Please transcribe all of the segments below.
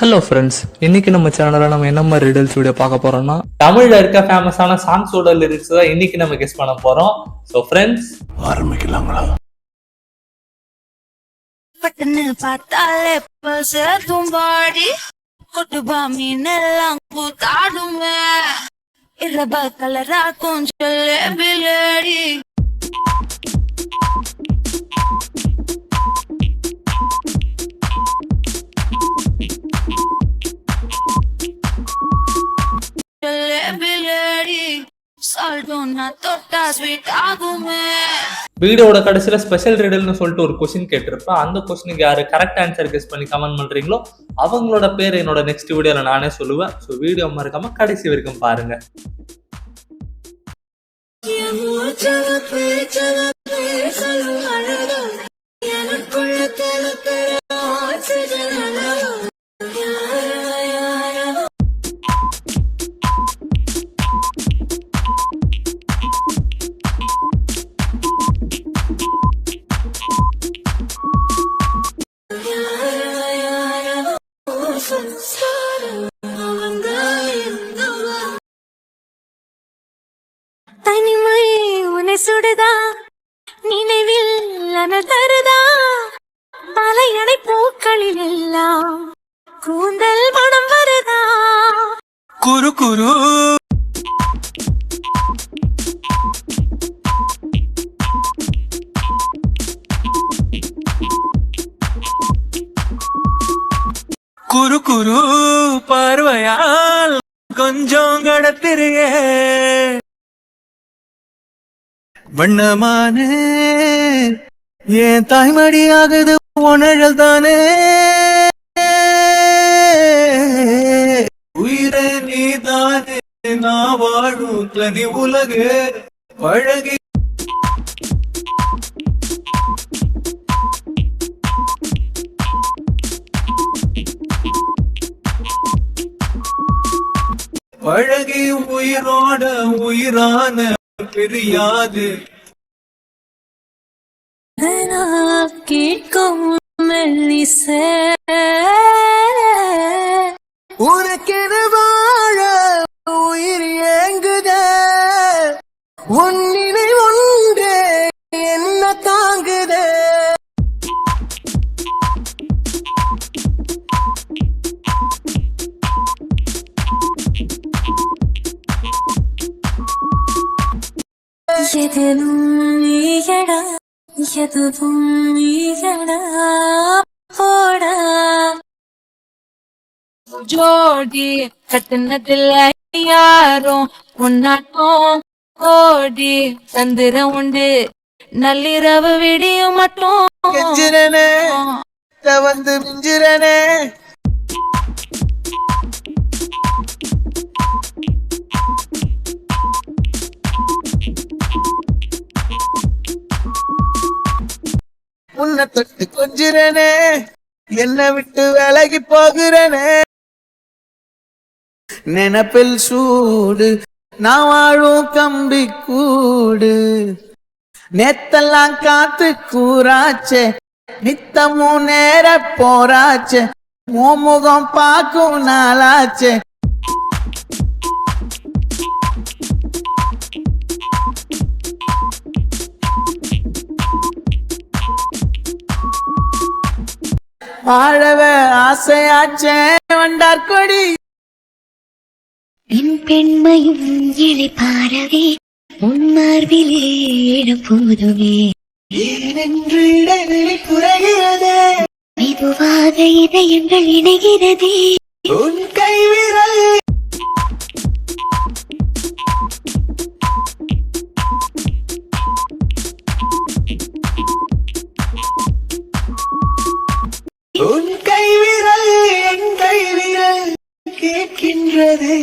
Hello friends, இன்னைக்கு நம்ம சேனலில் நம்ம என்ன மாதிரி ரிடல்ஸ் வீடியோ பார்க்க போறோம்னா தமிழ்ல இருக்க ஃபேமஸான சாங்ஸோட லிரிக்ஸ் தான் இன்னைக்கு நம்ம கெஸ் பண்ண போறோம். ஸோ ஃப்ரெண்ட்ஸ், ஆரம்பிக்கலாங்களா? பட்டன்னு பார்த்தாலே பச தும்பாடி கொட்டுபா மீனெல்லாம் கூத்தாடுமே இரபா கலரா கொஞ்சம் பிளடி வீடியோட கடைசியில ஸ்பெஷல் ரிடல்னு சொல்லிட்டு ஒரு கொஸ்டின் கேட்டிருப்பேன். அந்த கொஸ்டினுக்கு யாரு கரெக்ட் ஆன்சர் கெஸ் பண்ணி கமெண்ட் பண்றீங்களோ அவங்களோட பேர் என்னோட நெக்ஸ்ட் வீடியோல நானே சொல்லுவேன். ஸோ வீடியோ மறக்காம கடைசி வரைக்கும் பாருங்க. தனிமை உன்னை சுடுதா, நினைவில் தருதா, தலையணை பூக்களில் எல்லாம் கூந்தல் மனம் வருதா. குரு குரு குரு குரு பார்வையால் கொஞ்சம் கடத்திருங்க. வண்ணமான என் தாய்மடி ஆகுது உணழல் தானே. உயிரை நீ தானே நான் வாழும் தனி உலகு பழகி பழகி உயிரோட உயிரான பிரியாது. கேட்கும் மெல்லிசை உனக்கென வாழ உயிர் ஏங்குத, உன்னினை ஒன்றே என்ன தாங்குத. எதுவும் நீயடா, எதுவும் நீயடா போடா. ஜோடி கட்டுனதில்ல யாரும் உன்னாட்டம் ஓடி சந்திரம் உண்டு நள்ளிரவு விடியும் மட்டும் கெஞ்சிரனே வந்து மிஞ்சிரனே. உன்னை தொட்டு கொஞ்சிரனே என்னை விட்டு விலகி போகிறனே. நினப்பில் சூடு நான் வாழும் கம்பி கூடு, நேத்தெல்லாம் காத்து கூறாச்சே நித்தமும் நேர போராச்சே, முகம் பார்க்கும் நாளாச்சே. வாழவ ஆசையாச்சே வண்டார் கொடி. என் பெண்மையும் எழி பாரவே உன்மார்பிலே போதுமே. ஏனென்று இடைவெளி குறைகிறதே, மெதுவாக இதயங்கள் இணைகிறதே. உன் கைவிரல் உன் கைவிரல் என் கைவிரல் கேட்கின்றதே.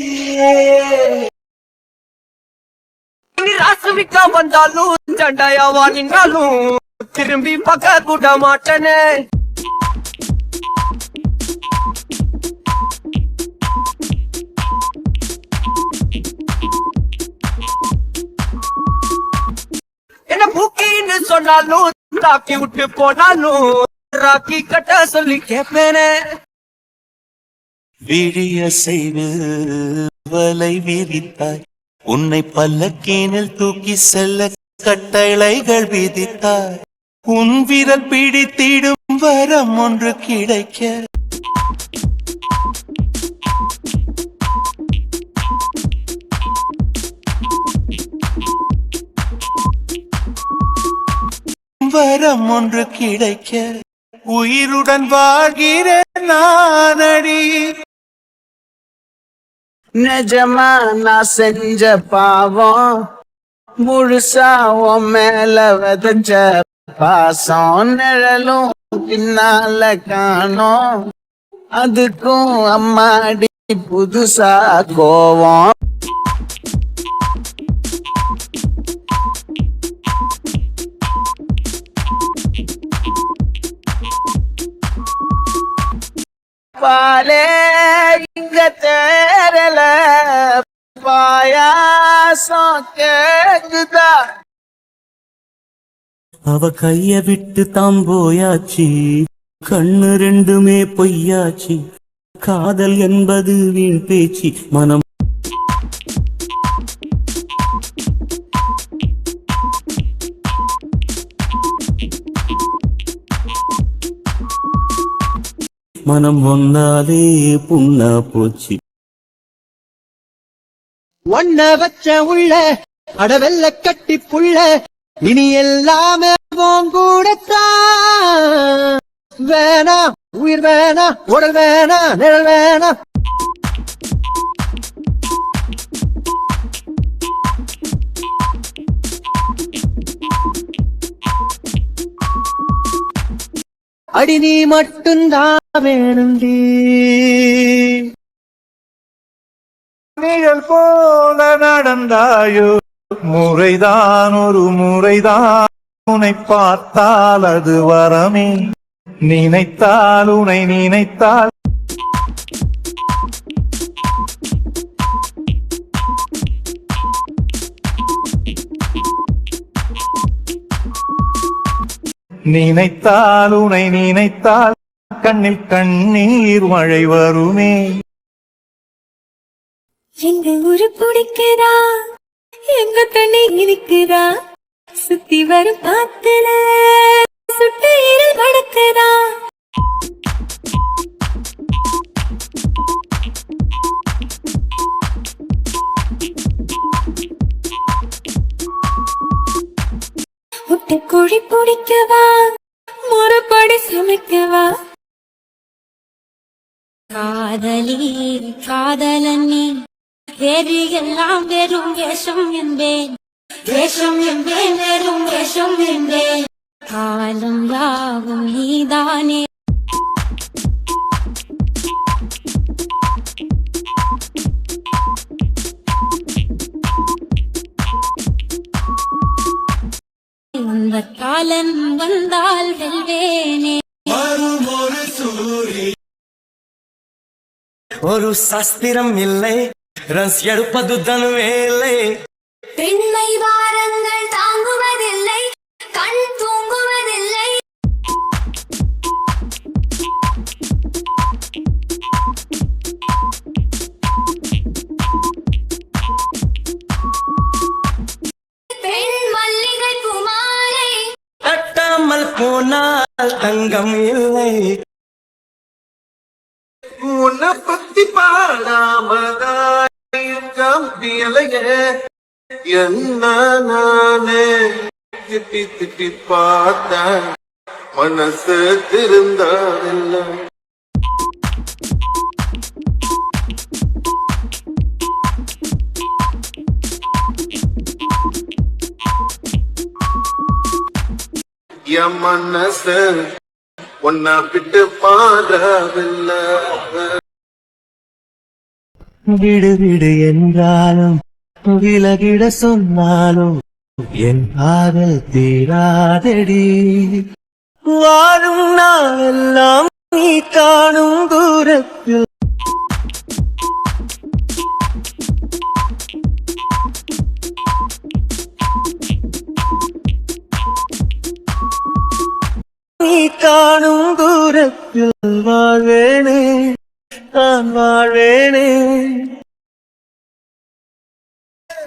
ராசுவிக்கா வந்தாலும் சண்டையாவா நின்னாலும் திரும்பி பக்க கூட மாட்டனே. என்ன பூக்கின்னு சொன்னாலும் தாக்கி விட்டு போனாலும் ராக்கி கட்ட சொல்லி கேட்பேனே. விழிய செய்து வலை விரித்தாய், உன்னை பல்லக்கீனில் தூக்கி செல்ல கட்டளைகள் விதித்தாய். உன் விரல் பிடித்திடும் வரம் ஒன்று கிடைக்க வரம் ஒன்று கிடைக்க உயிருடன் வாழ்கிறேன் நானடி. நிஜமா நான் செஞ்ச பாவம் முழுசா உன் மேல விதைஞ்ச பாசம் நிழலும் பின்னால காணோம், அதுக்கும் அம்மாடி புதுசா கோவம். பாலே இங்க தேரல பாயாசம் கேக்குதா. அவ கைய விட்டு தாம் போயாச்சு, கண்ணு ரெண்டுமே பொய்யாச்சு. காதல் என்பது வீண் பேச்சு, மனம் மனம் ஒன்னாலே புண்ணா போச்சு. ஒன்ன வச்ச உள்ள அடவெல்ல கட்டி புள்ள, இனி எல்லாமே கூடத்தான். வேணா உயிர் வேணா உடல் வேணா நிழல் வேணா. அடி நீ மட்டும்தான் வேணுண்டி. நிழல் போல நடந்தாயோ, முறைதான் ஒரு முறைதான். உன்னை பார்த்தால் அது வரமே, நினைத்தால் உன்னை நினைத்தால் நினைத்தால் உன்னை நினைத்தால் கண்ணில் கண்ணீர் மழை வருமே. எங்க ஊரு பிடிக்குதா, எங்க தண்ணி இருக்குதா, சுத்தி வரும் காத்துல சுட்டு இருள் படுக்குதா. முட்டைக்கோழி பிடிக்கவா, முறைப்படி சமைக்கவா. காதலி காதலனி வேறு எல்லாம் வெறும் வேஷம் என்பேன், வேஷம் என்பேன் வெறும் வேஷம் என்பேன். காலம் யாவும் நீதானே. இந்த காலன் வந்தால் வெல்வேனே. ஒரு சாஸ்திரம் இல்லை, ரஸ் எடுப்பது தன் வேலை. பெண்மை வாரங்கள் தாங்குவதில்லை, கண் தூங்குவதில்லை. பெண் மல்லிகை பூமாலை கட்டாமல் போனால் தங்கம் இல்லை. உன்னை பத்தி பாடாமதாய என்ன நானே திட்டி திட்டி பார்த்த மனசு திருந்தாதில்லை. என் மனசு உன்னை விட்டு பாடவில்லை. விடு விடு என்றாலும் விலகிட சொன்னாலும் என் காதல் தீராதடி. வாழும் நாளெல்லாம் நீ காணும் தூரத்தில் நீ காணும் தூரத்தில் வாழ்வேனே. உன்னோடுத்தான் வாழ்வேனே.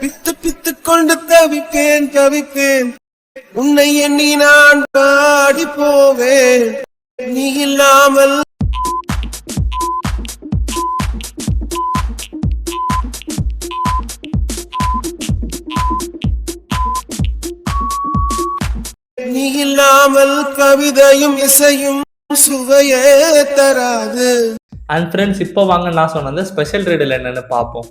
பித்து பித்து கொண்டு தவிப்பேன் தவிப்பேன், உன்னை எண்ணி நான் பாடி போவேன். நீ இல்லாமல் நீ இல்லாமல் கவிதையும் இசையும் சுவையே தராது. அண்ட் ஃப்ரெண்ட்ஸ், இப்போ வாங்க நான் சொன்னது ஸ்பெஷல் ரீடல் என்னன்னு பார்ப்போம்.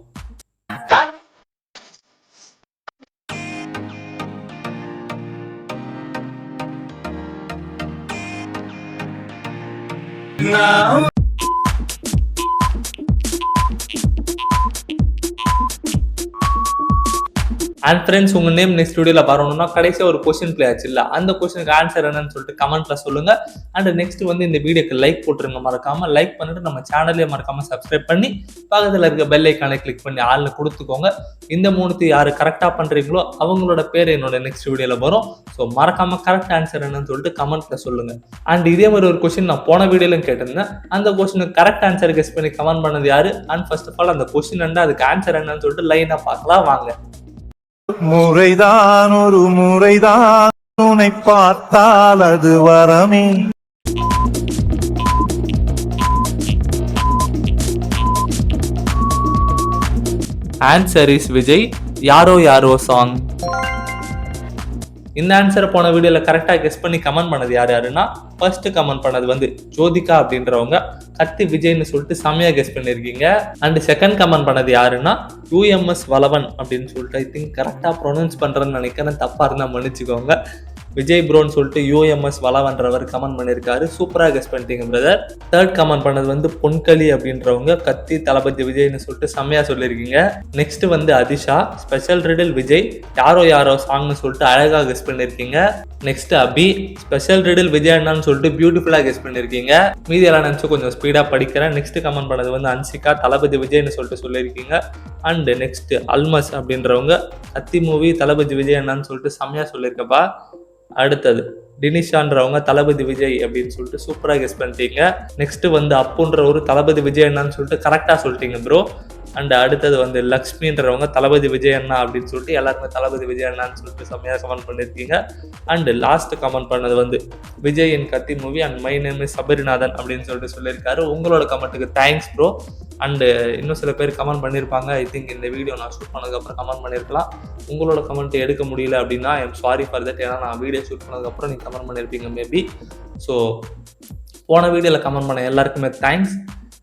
அண்ட் ஃப்ரெண்ட்ஸ், உங்க நேம் நெக்ஸ்ட் வீடியோல வரணும்னா கடைசியா ஒரு கொஸ்டின் பிளே ஆச்சு இல்ல, அந்த கொஸ்டினுக்கு ஆன்சர் என்னன்னு சொல்லிட்டு கமெண்ட்ல சொல்லுங்க. அண்ட் நெக்ஸ்ட் வந்து இந்த வீடியோக்கு லைக் போட்டுருங்க, மறக்காம லைக் பண்ணிட்டு நம்ம சேனலே மறக்காம சப்ஸ்கிரைப் பண்ணி பக்கத்துல இருக்க பெல் ஐக்கானை கிளிக் பண்ணி ஆள்ல கொடுத்துக்கோங்க. இந்த மூணுத்து யாரு கரெக்டா பண்றீங்களோ அவங்களோட பேர் என்னோட நெக்ஸ்ட் வீடியோல வரும். ஸோ மறக்காம கரெக்ட் ஆன்சர் என்னன்னு சொல்லிட்டு கமெண்ட்ல சொல்லுங்க. அண்ட் இதே மாதிரி ஒரு கொஸ்டின் நான் போன வீடியோல கேட்டிருந்தேன். அந்த கொஸ்டினுக்கு கரெக்ட் ஆன்சர் கெஸ் பண்ணி கமெண்ட் பண்ணது யாரு, அண்ட் ஃபர்ஸ்ட் ஆஃப் ஆல் அந்த கொஸ்டின் என்ன, அதுக்கு ஆன்சர் என்னன்னு சொல்லிட்டு லைனா பார்க்கலாம் வாங்க. முறைதான் ஒரு முறைதான் உன்னை பார்த்தால் அது வரமே. ஆன்சர் இஸ் விஜய், யாரோ யாரோ சாங். இந்த ஆன்சரை போன வீடியோல கரெக்டா கெஸ் பண்ணி கமெண்ட் பண்ணது யாருன்னா, ஃபர்ஸ்ட் கமெண்ட் பண்ணது வந்து ஜோதிகா அப்படின்றவங்க கத்தி விஜய்னு சொல்லிட்டு செமையா கெஸ் பண்ணிருக்கீங்க. அண்ட் செகண்ட் கமெண்ட் பண்ணது யாருன்னா UMS வளவன் அப்படின்னு சொல்லிட்டு, ஐ திங்க் கரெக்டா ப்ரொனவுன்ஸ் பண்றேன்னு நினைக்கிறேன், தப்பா இருந்தா மன்னிச்சுக்கோங்க. விஜய் ப்ரோன்னு சொல்லிட்டு UMS வளவன்றவர் கமெண்ட் பண்ணியிருக்காரு, சூப்பரா கெஸ் பண்ணிட்டீங்க பிரதர். தேர்ட் கமெண்ட் பண்ணது வந்து பொன்களி அப்படின்றவங்க கத்தி தளபதி விஜய்னு சொல்லிட்டு செம்மையா சொல்லியிருக்கீங்க. நெக்ஸ்ட் வந்து அதிஷா, ஸ்பெஷல் ரிடில் விஜய் யாரோ யாரோ சாங்னு சொல்லிட்டு அழகா கெஸ் பண்ணிருக்கீங்க. நெக்ஸ்ட் அபி, ஸ்பெஷல் ரிடில் விஜய் அண்ணான்னு சொல்லிட்டு பியூட்டிஃபுல்லா கெஸ் பண்ணிருக்கீங்க. மீதி எல்லாம் நினைச்சு கொஞ்சம் ஸ்பீடா படிக்கிறேன். நெக்ஸ்ட் கமெண்ட் பண்ணது வந்து அன்சிகா, தளபதி விஜய்னு சொல்லிட்டு சொல்லியிருக்கீங்க. அண்ட் நெக்ஸ்ட் அல்மஸ் அப்படின்றவங்க கத்தி மூவி தளபதி விஜய் அண்ணான்னு சொல்லிட்டு செம்மையா சொல்லியிருக்கப்பா. அடுத்தது டினிஷான்றவங்க தளபதி விஜய் அப்படின்னு சொல்லிட்டு சூப்பரா கெஸ் பண்ணிட்டீங்க. நெக்ஸ்ட் வந்து அப்புன்ற ஒரு தளபதி விஜய் அண்ணான்னு சொல்லிட்டு கரெக்டா சொல்லிட்டீங்க ப்ரோ. அண்ட் அடுத்தது வந்து லக்ஷ்மின்றவங்க தளபதி விஜய் அண்ணா அப்படின்னு சொல்லிட்டு எல்லாருமே தளபதி விஜய் அண்ணான்னு சொல்லிட்டு செம்மையா கமெண்ட் பண்ணியிருக்கீங்க. அண்ட் லாஸ்ட் கமெண்ட் பண்ணது வந்து விஜய் இன் கத்தி movie and my name is Sabarinathan அப்படின்னு சொல்லிட்டு சொல்லியிருக்காரு. உங்களோட கமெண்ட்டுக்கு தேங்க்ஸ் ப்ரோ. அண்டு இன்னும் சில பேர் கமெண்ட் பண்ணியிருப்பாங்க, ஐ திங்க் இந்த வீடியோ நான் ஷூட் பண்ணதுக்கப்புறம் கமெண்ட் பண்ணியிருக்கலாம். உங்களோட கமெண்ட் எடுக்க முடியல அப்படின்னா I am sorry for that. ஏன்னா நான் வீடியோ ஷூட் பண்ணதுக்கப்புறம் நீங்கள் கமெண்ட் பண்ணியிருப்பீங்க மேபி. ஸோ போன வீடியோவில் கமெண்ட் பண்ண எல்லாருக்குமே தேங்க்ஸ்.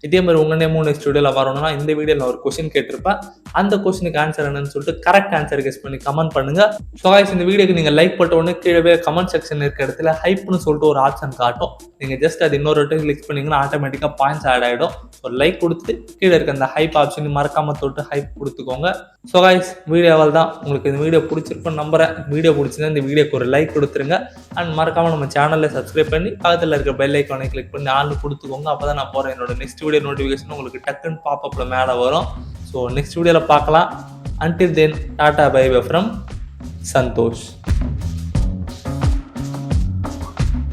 இதே மாதிரி உங்க நேமும் நெக்ஸ்ட் வீடியோல வரணும்னா இந்த வீடியோல நான் ஒரு கொஸ்டின் கேட்டிருப்பேன், அந்த கொஸ்டினுக்கு ஆன்சர் என்னன்னு சொல்லிட்டு கரெக்ட் ஆன்சர் கெஸ் பண்ணி கமெண்ட் பண்ணுங்க. ஸோ गाइस, இந்த வீடியோக்கு நீங்க லைக் போட்ட உடனே கீழே கமெண்ட் செக்ஷன் இருக்க இடத்துல ஹைப்னு சொல்லிட்டு ஒரு ஆப்ஷன் காட்டும். நீங்க ஜஸ்ட் அது இன்னொரு வாட்டி கிளிக் பண்ணீங்கன்னா ஆட்டோமேட்டிக்கா பாயிண்ட்ஸ் ஆட் ஆயிடும். ஸோ லைக் கொடுத்து கீழே இருக்க அந்த ஹைப் ஆப்ஷன் மறக்காம தொட்டு ஹைப் கொடுத்துக்கோங்க. ஸோ गाइस, வீடியோவால் தான் உங்களுக்கு இந்த வீடியோ பிடிச்சிருக்குன்னு நம்புறேன். வீடியோ பிடிச்சிருந்தா இந்த வீடியோக்கு ஒரு லைக் கொடுத்துருங்க. அண்ட் மறக்காம நம்ம சேனல்ல சப்ஸ்கிரைப் பண்ணி பக்கத்தில் இருக்க பெல் ஐக்கானை கிளிக் பண்ணி ஆள் கொடுத்துக்கோங்க. அப்பதான் நான் போறேன் என்னோட நெக்ஸ்ட் வீடியோ நோட்டிஃபிகேஷன் உங்களுக்கு டக்குன்னு பாப்அப்ல மேலே வரும். ஸோ நெக்ஸ்ட் வீடியோல பார்க்கலாம். Until then, Tata bye bye from Santosh.